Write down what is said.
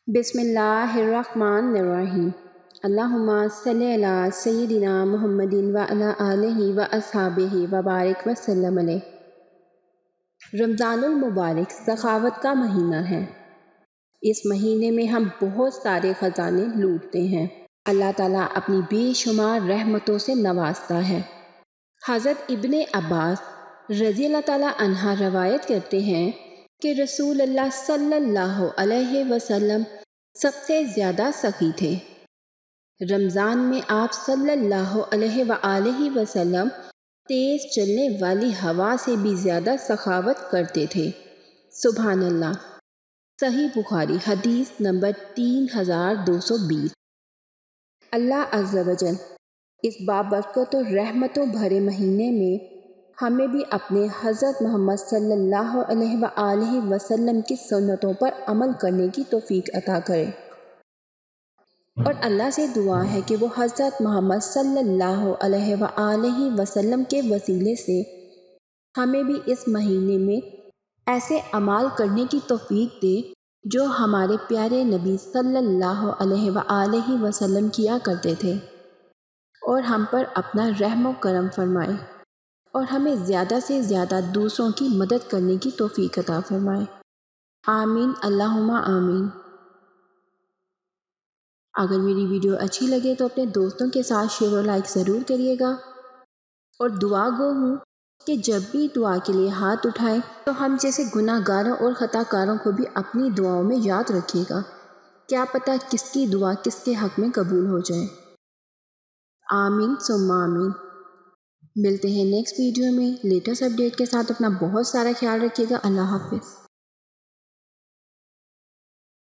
بسم اللہ الرحمن الرحیم۔ اللہم صلی علی سیدنا محمد وعلی آلہ واصحابہ وبارک وسلم علیہ۔ رمضان المبارک سخاوت کا مہینہ ہے۔ اس مہینے میں ہم بہت سارے خزانے لوٹتے ہیں۔ اللہ تعالیٰ اپنی بے شمار رحمتوں سے نوازتا ہے۔ حضرت ابن عباس رضی اللہ تعالیٰ عنہ روایت کرتے ہیں کہ رسول اللہ صلی اللہ علیہ وسلم سب سے زیادہ سخی تھے۔ رمضان میں آپ صلی اللہ علیہ وآلہ وسلم تیز چلنے والی ہوا سے بھی زیادہ سخاوت کرتے تھے۔ سبحان اللہ۔ صحیح بخاری حدیث نمبر 3220۔ اللہ عز و جل اس بابرکت و رحمتوں بھرے مہینے میں ہمیں بھی اپنے حضرت محمد صلی اللہ علیہ وآلہ وسلم کی سنتوں پر عمل کرنے کی توفیق عطا کرے، اور اللہ سے دعا ہے کہ وہ حضرت محمد صلی اللہ علیہ وآلہ وسلم کے وسیلے سے ہمیں بھی اس مہینے میں ایسے اعمال کرنے کی توفیق دے جو ہمارے پیارے نبی صلی اللہ علیہ وآلہ وسلم کیا کرتے تھے، اور ہم پر اپنا رحم و کرم فرمائے، اور ہمیں زیادہ سے زیادہ دوسروں کی مدد کرنے کی توفیق عطا فرمائے۔ آمین اللہم آمین۔ اگر میری ویڈیو اچھی لگے تو اپنے دوستوں کے ساتھ شیئر و لائک ضرور کریے گا، اور دعا گو ہوں کہ جب بھی دعا کے لیے ہاتھ اٹھائیں تو ہم جیسے گناہ گاروں اور خطا کاروں کو بھی اپنی دعاؤں میں یاد رکھیے گا۔ کیا پتہ کس کی دعا کس کے حق میں قبول ہو جائے۔ آمین ثم آمین۔ ملتے ہیں نیکسٹ ویڈیو میں لیٹسٹ اپڈیٹ کے ساتھ۔ اپنا بہت سارا خیال رکھیے گا۔ اللہ حافظ۔